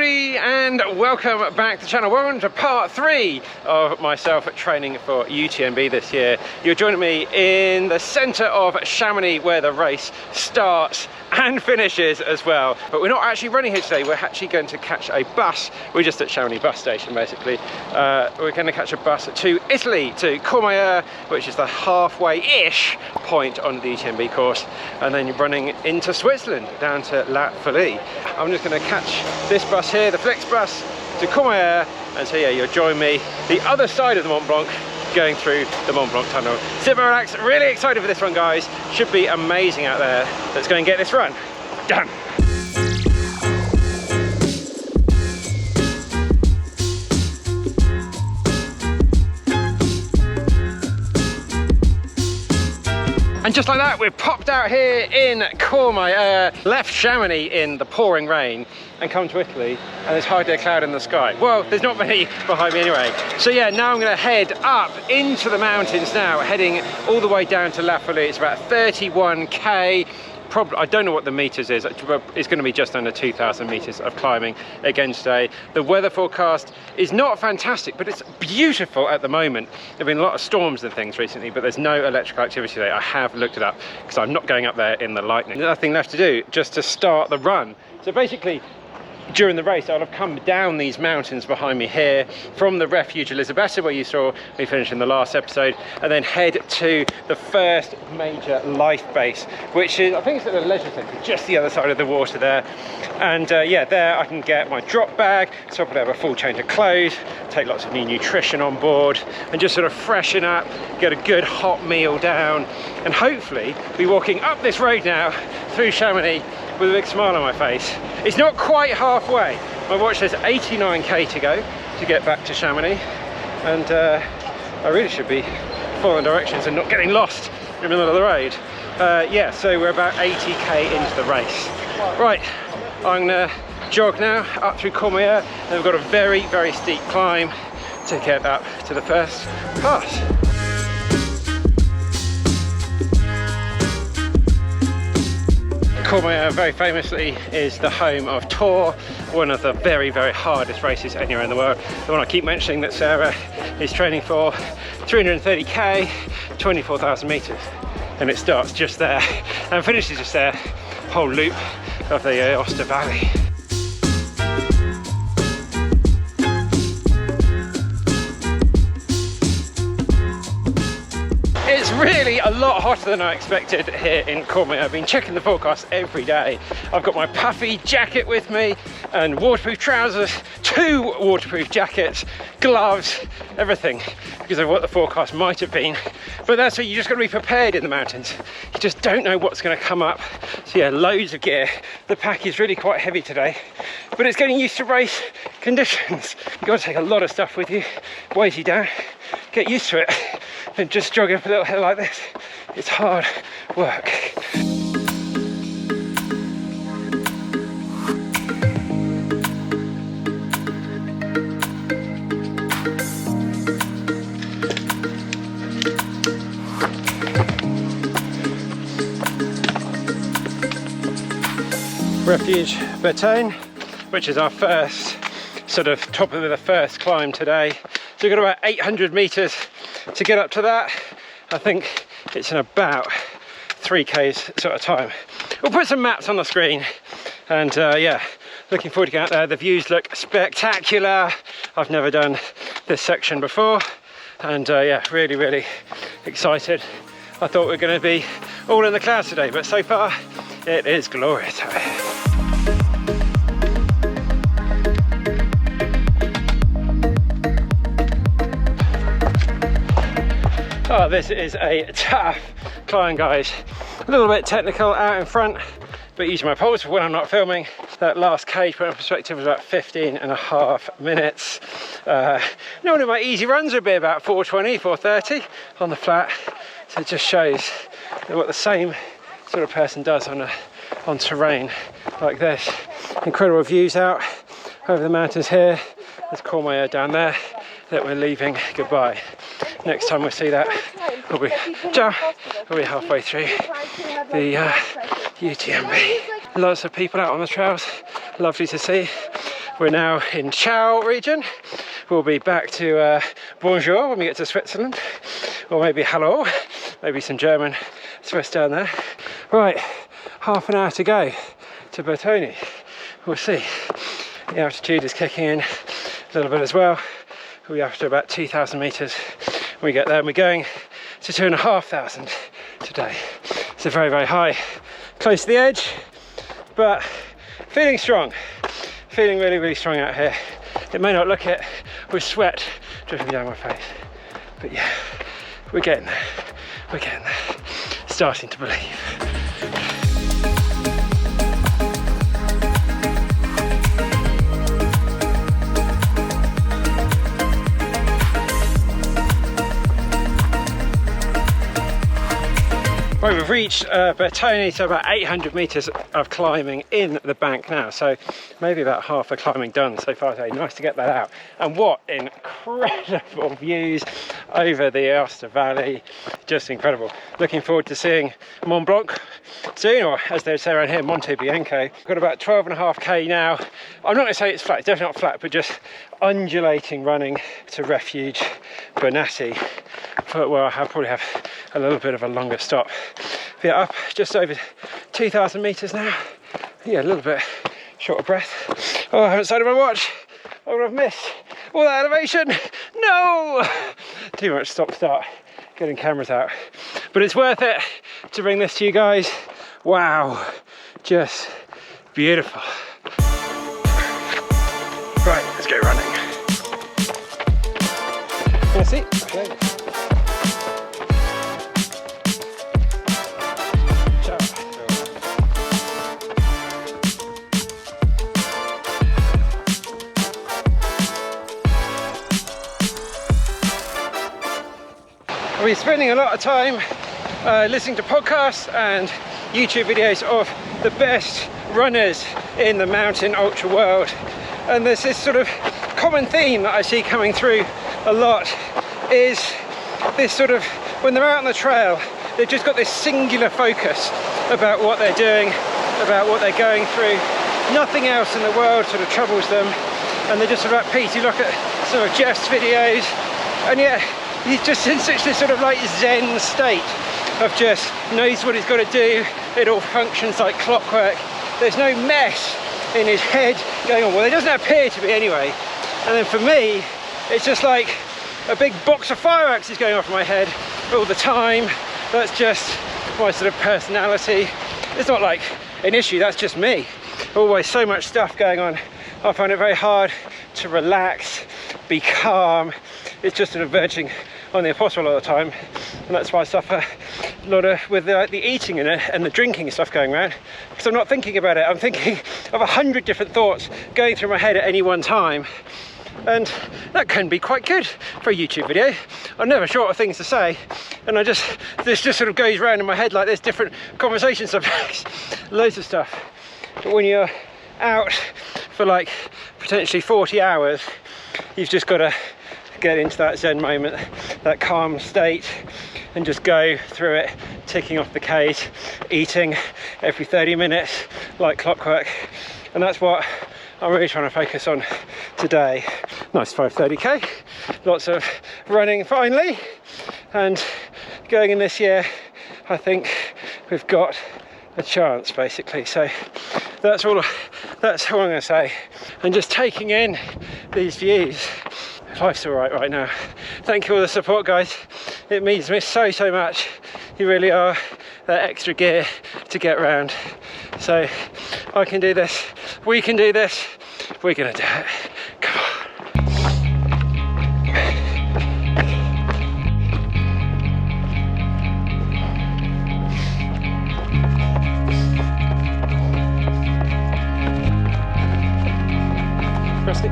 everybody, and welcome back to the channel. Welcome to part 3 of myself training for UTMB this year. You're joining me in the centre of Chamonix where the race starts and finishes as well. But we're not actually running here today, we're actually going to catch a bus. We're just at Chamonix bus station basically. We're going to catch a bus to Italy, to Courmayeur, which is the halfway-ish point on the UTMB course, and then you're running into Switzerland down to Fouly. I'm just going to catch this bus here, the Flex bus, to Courmayeur, and so yeah, you'll join me the other side of the Mont Blanc, going through the Mont Blanc tunnel. Sit back, relax, really excited for this one, guys. Should be amazing out there. Let's go and get this run done. And just like that, we've popped out here in Courmayeur, left Chamonix in the pouring rain, and come to Italy, and there's hardly a cloud in the sky. Well, there's not many behind me anyway. So yeah, now I'm gonna head up into the mountains now, heading all the way down to Fouly. It's about 31k. Probably, I don't know what the meters is, but it's going to be just under 2,000 meters of climbing again today. The weather forecast is not fantastic, but it's beautiful at the moment. There have been a lot of storms and things recently, but there's no electrical activity today. I have looked it up because I'm not going up there in the lightning. There's nothing left to do, just to start the run. So basically, during the race, I'll have come down these mountains behind me here from the refuge Elisabetta, where you saw me finish in the last episode, and then head to the first major life base, which is, I think it's at the leisure centre, just the other side of the water there. And yeah, there I can get my drop bag, so I'll probably have a full change of clothes, take lots of new nutrition on board, and just sort of freshen up, get a good hot meal down, and hopefully be walking up this road now through Chamonix with a big smile on my face. It's not quite halfway. My watch says 89k to go to get back to Chamonix, and I really should be following directions and not getting lost in the middle of the road. Yeah, so we're about 80k into the race. Right, I'm gonna jog now up through Courmayeur, and we've got a very, very steep climb to get up to the first pass. Courmayeur very famously is the home of Tour, one of the very, very hardest races anywhere in the world. The one I keep mentioning that Sarah is training for, 330k, 24,000 meters, and it starts just there and finishes just there, whole loop of the Aosta Valley. It's really a lot hotter than I expected here in Courmayeur. I've been checking the forecast every day. I've got my puffy jacket with me and waterproof trousers, 2 waterproof jackets, gloves, everything, because of what the forecast might have been. But that's what you just got to be prepared in the mountains. You just don't know what's going to come up. So yeah, loads of gear. The pack is really quite heavy today, but it's getting used to race conditions. You've got to take a lot of stuff with you, weighs you down, get used to it. And just jogging up a little hill like this, it's hard work. Refuge Bertone, which is our first sort of top of the first climb today. So we've got about 800 meters to get up to that. I think it's in about 3k's sort of time. We'll put some maps on the screen, and yeah, looking forward to getting out there. The views look spectacular. I've never done this section before, and yeah, really, really excited. I thought we were going to be all in the clouds today, but so far it is glorious out here. Oh, this is a tough climb, guys. A little bit technical out in front, but using my pulse when I'm not filming. That last K, to put in perspective, was about 15.5 minutes. Normally my easy runs would be about 4:20, 4:30 on the flat. So it just shows what the same sort of person does on terrain like this. Incredible views out over the mountains here. There's Courmayeur down there that we're leaving goodbye. Next time we see that, we'll be halfway through the UTMB. Lots of people out on the trails, lovely to see. We're now in Chao region. We'll be back to bonjour when we get to Switzerland, or maybe hello, maybe some German Swiss down there. Right, half an hour to go to Bertoni. We'll see. The altitude is kicking in a little bit as well. We'll be after about 2,000 meters when we get there, and we're going to 2,500 today. So very, very high, close to the edge, but feeling strong. Feeling really, really strong out here. It may not look it with sweat dripping down my face, but yeah, we're getting there. We're getting there. Starting to believe. Right, we've reached Bertoni, so about 800 meters of climbing in the bank now, so maybe about half the climbing done so far today. Nice to get that out. And what incredible views over the Aosta Valley, just incredible. Looking forward to seeing Mont Blanc soon, or as they say around here, Monte Bianco. Got about 12.5k now. I'm not going to say it's flat, it's definitely not flat, but just undulating running to Refuge Bernati, where I'll probably have a little bit of a longer stop. Yeah, up just over 2,000 meters now. Yeah, a little bit short of breath. Oh, I haven't started my watch. I would have missed all that elevation. No! Too much stop-start getting cameras out. But it's worth it to bring this to you guys. Wow, just beautiful. Right, let's go running. Wanna see? Okay. We're spending a lot of time listening to podcasts and YouTube videos of the best runners in the mountain ultra world, and there's this sort of common theme that I see coming through a lot, is this sort of, when they're out on the trail, they've just got this singular focus about what they're doing, about what they're going through. Nothing else in the world sort of troubles them, and they're just sort of at peace. You look at some of Jeff's videos, and yet he's just in such this sort of like zen state of just knows what he's got to do. It all functions like clockwork. There's no mess in his head going on. Well, there doesn't appear to be anyway. And then for me, it's just like a big box of fireworks is going off in my head all the time. That's just my sort of personality. It's not like an issue, that's just me. Always so much stuff going on. I find it very hard to relax, be calm. It's just sort of verging on the impossible all the time, and that's why I suffer a lot with the eating and the drinking stuff going around, because I'm not thinking about it. I'm thinking of 100 different thoughts going through my head at any one time, and that can be quite good for a YouTube video. I'm never short of things to say, and this just sort of goes around in my head like there's different conversation subjects, loads of stuff. But when you're out for like potentially 40 hours, you've just got to get into that zen moment, that calm state, and just go through it, ticking off the Ks, eating every 30 minutes like clockwork. And that's what I'm really trying to focus on today. Nice 5:30k, lots of running finally, and going in this year I think we've got a chance basically. So that's all I'm going to say, and just taking in these views. Life's all right now. Thank you for all the support, guys. It means me so much. You really are that extra gear to get around. So I can do this, we can do this, we're gonna do it. Come on. Rusty.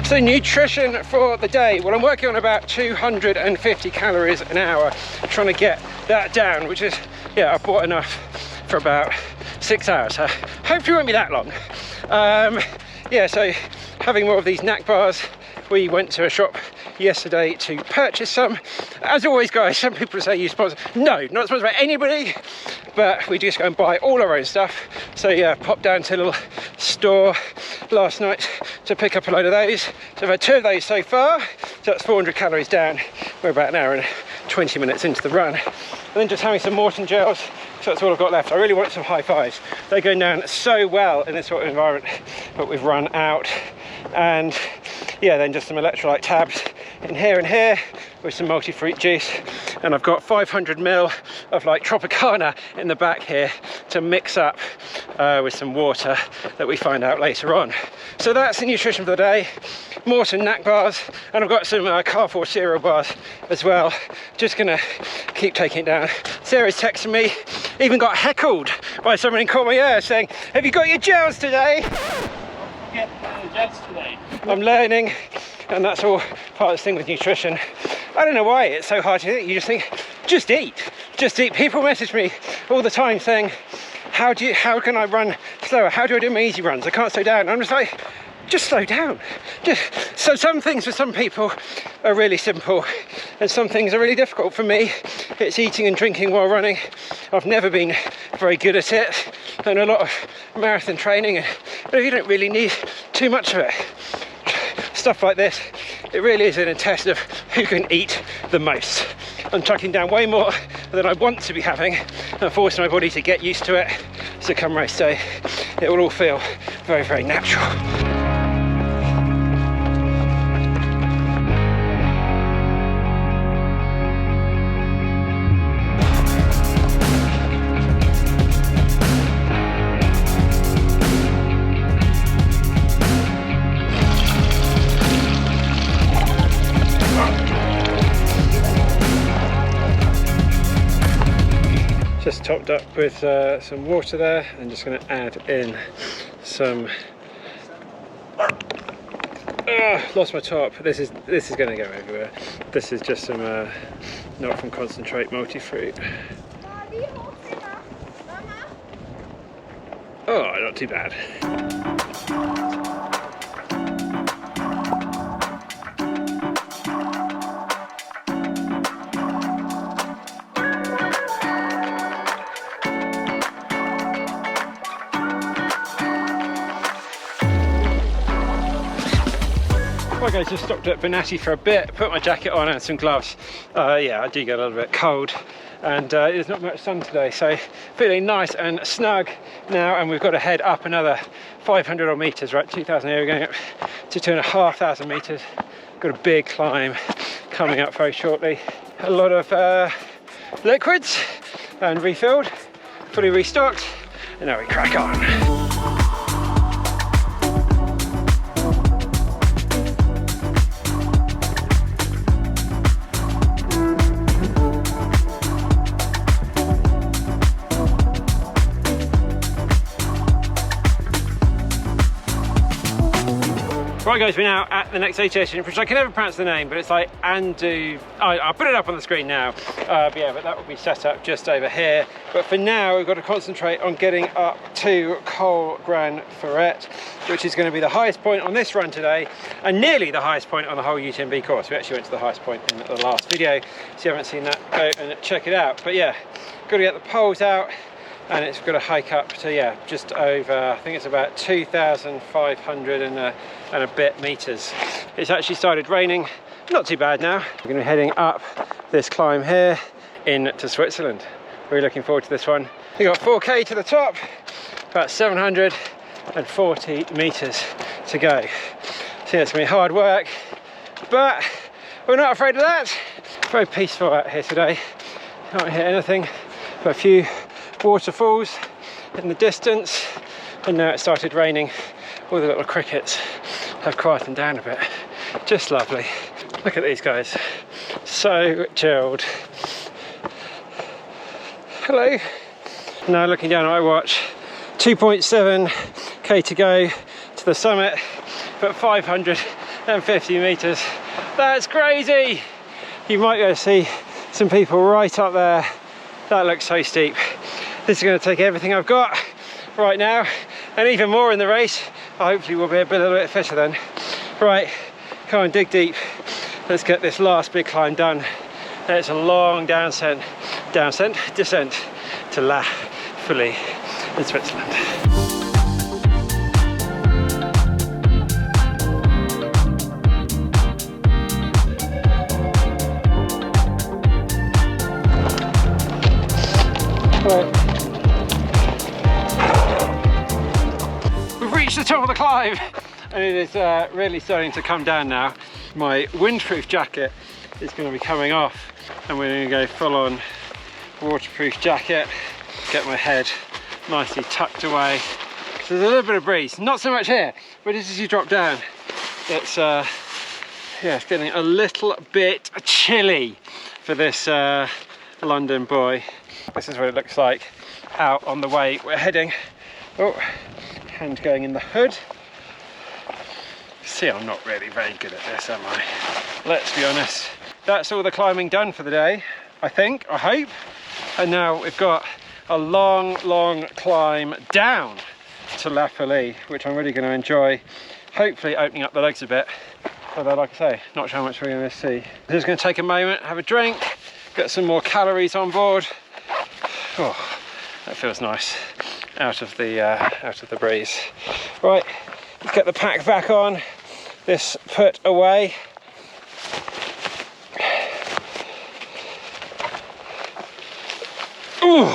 So nutrition for the day, well, I'm working on about 250 calories an hour, trying to get that down, which is, yeah, I've bought enough for about 6 hours, so hopefully it won't be that long. Yeah, so having more of these snack bars. We went to a shop yesterday to purchase some. As always, guys, some people say you sponsor. No, not sponsored by anybody, but we just go and buy all our own stuff. So yeah, popped down to a little store last night to pick up a load of those. So I've had 2 of those so far, so that's 400 calories down. We're about an hour and 20 minutes into the run. And then just having some Morton gels, so that's all I've got left. I really want some high fives. They're going down so well in this sort of environment, but we've run out. And yeah, then just some electrolyte tabs in here and here with some multi-fruit juice. And I've got 500 ml of like Tropicana in the back here to mix up with some water that we find out later on. So that's the nutrition for the day. Morton snack bars, and I've got some Carrefour cereal bars as well. Just gonna keep taking it down. Sarah's texting me, even got heckled by someone in Courmayeur saying, have you got your gels today? Get the gels today. I'm learning, and that's all part of this thing with nutrition. I don't know why it's so hard to eat. You just think, just eat, just eat. People message me all the time saying, how can I run slower? How do I do my easy runs? I can't slow down. I'm just like, just slow down. So some things for some people are really simple, and some things are really difficult. For me, it's eating and drinking while running. I've never been very good at it, and a lot of marathon training, but you don't really need too much of it. Stuff like this, it really is in a test of who can eat the most. I'm chucking down way more than I want to be having, and forcing my body to get used to it. So come race day, it will all feel very, very natural. Just topped up with some water there, and just going to add in some. Lost my top. This is going to go everywhere. This is just some not from concentrate multi-fruit. Oh, not too bad. Right guys, just stopped at Benatti for a bit, put my jacket on and some gloves. Yeah, I do get a little bit cold, and there's not much sun today, so feeling nice and snug now. And we've got to head up another 500 odd meters, right? 2,000 here, we're going up to 2,500 meters. Got a big climb coming up very shortly. A lot of liquids and refilled, fully restocked, and now we crack on. Right guys, we're now at the next aid station, which I can never pronounce the name, but it's like Andu. I'll put it up on the screen now. But that will be set up just over here. But for now, we've got to concentrate on getting up to Col Grand Ferret, which is going to be the highest point on this run today, and nearly the highest point on the whole UTMB course. We actually went to the highest point in the last video, so if you haven't seen that, go and check it out. But yeah, got to get the poles out, and it's got to hike up to, just over, I think it's about 2,500 and a bit meters. It's actually started raining, not too bad now. We're going to be heading up this climb here into Switzerland. Really looking forward to this one. We've got 4K to the top, about 740 meters to go. So it's going to be hard work, but we're not afraid of that. Very peaceful out here today. Can't hear anything but a few waterfalls in the distance, and now it started raining. All the little crickets have quietened down a bit. Just lovely. Look at these guys, so chilled. Hello. Now looking down at my watch, 2.7k to go to the summit, but 550 meters. That's crazy. You might be able to see some people right up there. That looks so steep. This is going to take everything I've got right now, and even more in the race. Hopefully we'll be a little bit fitter then. Right, come on, dig deep. let's get this last big climb done. It's a long descent to La Fouly in Switzerland. Right. We've reached the top of the climb and it is really starting to come down now. My windproof jacket is going to be coming off and we're going to go full on waterproof jacket, get my head nicely tucked away. So there's a little bit of breeze, not so much here, but just as you drop down, it's yeah, it's getting a little bit chilly for this London boy. This is what it looks like out on the way we're heading. Oh, hand going in the hood. See, I'm not really very good at this, am I? Let's be honest. That's all the climbing done for the day, I think, I hope. And now we've got a long climb down to La Fouly, which I'm really going to enjoy. Hopefully opening up the legs a bit. Although, like I say, not sure how much we're going to see. Just going to take a moment, have a drink, get some more calories on board. Oh, that feels nice out of the breeze. Right, let's get the pack back on. This put away. Ooh,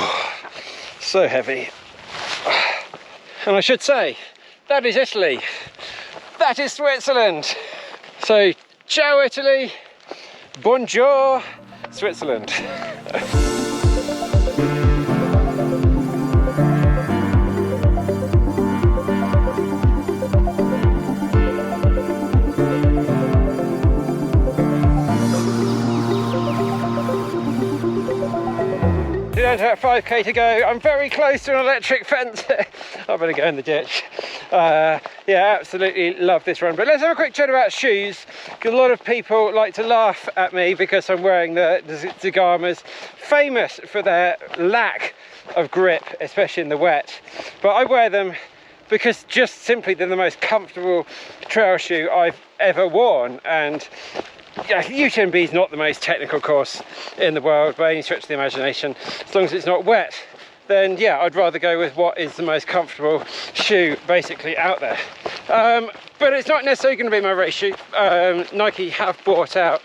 so heavy. And I should say, that is Italy. That is Switzerland. So, ciao Italy, bonjour Switzerland. About 5k to go. I'm very close to an electric fence. I better go in the ditch. Yeah, absolutely love this run. But let's have a quick chat about shoes. A lot of people like to laugh at me because I'm wearing the Zagamas, famous for their lack of grip, especially in the wet. But I wear them because just simply they're the most comfortable trail shoe I've ever worn. And yeah, UTMB is not the most technical course in the world by any stretch of the imagination. As long as it's not wet, then yeah, I'd rather go with what is the most comfortable shoe basically out there. But it's not necessarily going to be my race shoe. Nike have brought out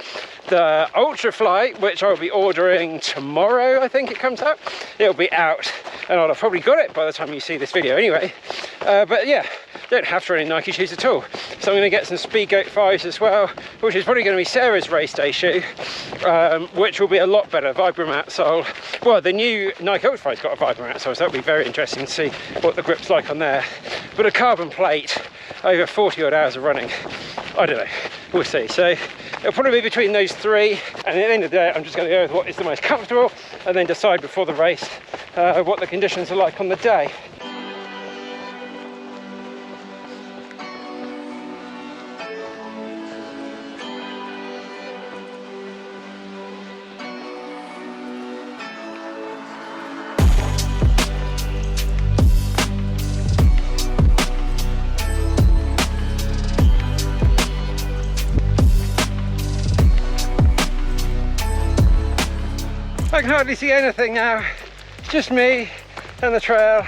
the Ultrafly, which I'll be ordering tomorrow, I think it comes out. It'll be out and I'll have probably got it by the time you see this video anyway. But yeah, don't have to run any Nike shoes at all. So I'm going to get some Speedgoat 5s as well, which is probably going to be Sarah's race day shoe, which will be a lot better, Vibram outsole. Well, the new Nike Ultrafly's got a Vibram outsole, so that'll be very interesting to see what the grip's like on there. But a carbon plate over 40 odd hours of running, I don't know, we'll see. So it'll probably be between those three, and at the end of the day I'm just going to go with what is the most comfortable and then decide before the race what the conditions are like on the day. I can hardly see anything now, it's just me and the trail.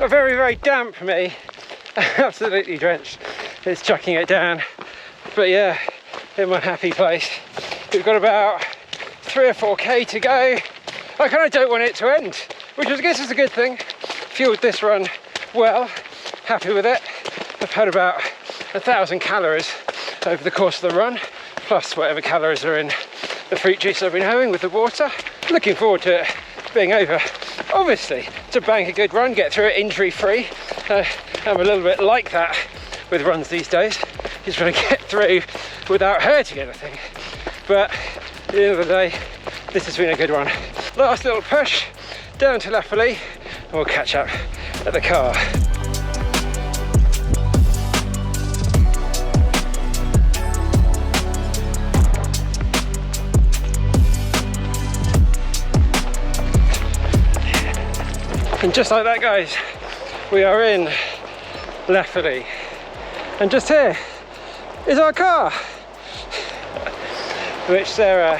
A very damp me, absolutely drenched. It's chucking it down, but yeah, in my happy place. We've got about 3 or 4k to go. I kind of don't want it to end, which I guess is a good thing. Fueled this run well, happy with it. I've had about 1,000 calories over the course of the run, plus whatever calories are in the fruit juice I've been having with the water. Looking forward to it being over. Obviously, to bank a good run, get through it injury free. I'm a little bit like that with runs these days. Just trying to get through without hurting anything. But at the end of the day, this has been a good run. Last little push down to La Fouly, and we'll catch up at the car. And just like that, guys, we are in La Fouly. And just here is our car. which Sarah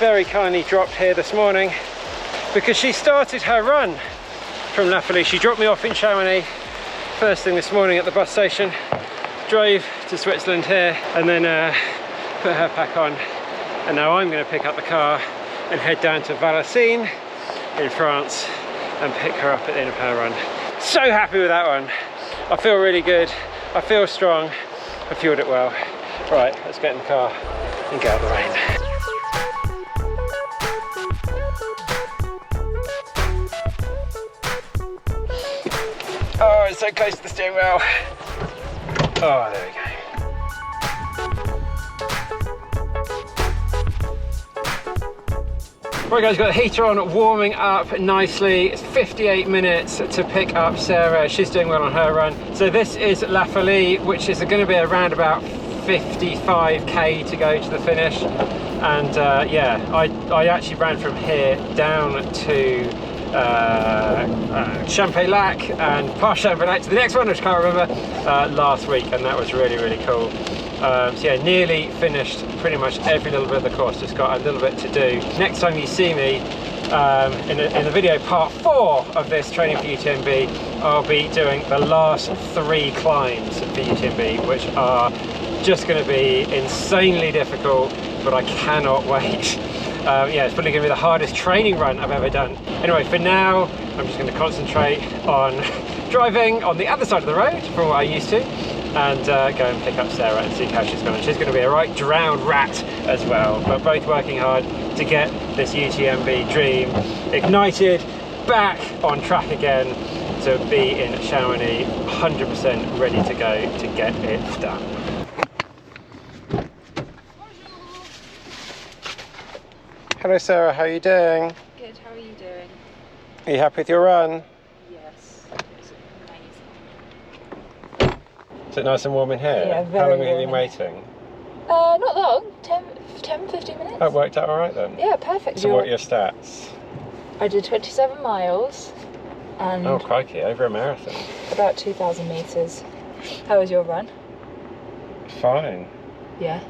very kindly dropped here this morning because she started her run from La Fouly. She dropped me off in Chamonix first thing this morning at the bus station, drove to Switzerland here, and then put her pack on. And now I'm going to pick up the car and head down to Vallecines in France and pick her up at the end of her run. So happy with that one. I feel really good. I feel strong. I fueled it well. Right, let's get in the car and get out of the rain. Oh, it's so close to the steering wheel. Oh, there we go. Right guys, got the heater on, warming up nicely. It's 58 minutes to pick up Sarah. She's doing well on her run. So this is La Fouly, which is going to be around about 55k to go to the finish. And yeah, I actually ran from here down to Champay-Lac and past Champay-Lac to the next one, which I can't remember, last week, and that was really, really cool. So yeah, nearly finished pretty much every little bit of the course, just got a little bit to do. Next time you see me in the video part 4 of this training for UTMB, I'll be doing the last 3 climbs for UTMB, which are just going to be insanely difficult, but I cannot wait. Yeah, it's probably going to be the hardest training run I've ever done. Anyway, for now, I'm just going to concentrate on driving on the other side of the road from what I used to, and go and pick up Sarah and see how she's going. She's going to be a right drowned rat as well. We're both working hard to get this UTMB dream ignited, back on track again, to be in Chamonix 100% ready to go to get it done. Hello Sarah, how are you doing? Good, how are you doing? Are you happy with your run? Yes, it's amazing. Is it nice and warm in here? Yeah, very How long have you been warm. waiting? Not long, 10-15 minutes. Oh, it worked out alright then? Yeah, perfect. So what are your stats? I did 27 miles and Oh crikey, over a marathon. about 2,000 metres. How was your run? Fine. Yeah.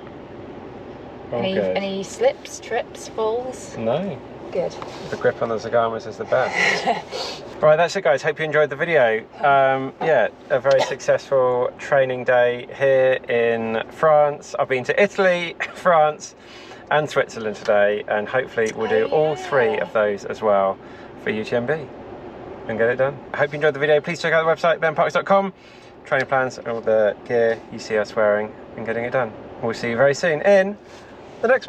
All good. Any slips, trips, falls? No. Good. The grip on the Zagamas is the best. Right, that's it guys, hope you enjoyed the video. Yeah, a very successful training day here in France. I've been to Italy, France and Switzerland today, and hopefully we'll do all 3 of those as well for UTMB and get it done. I hope you enjoyed the video. Please check out the website benparks.com, training plans and all the gear you see us wearing and getting it done. We'll see you very soon in the next one.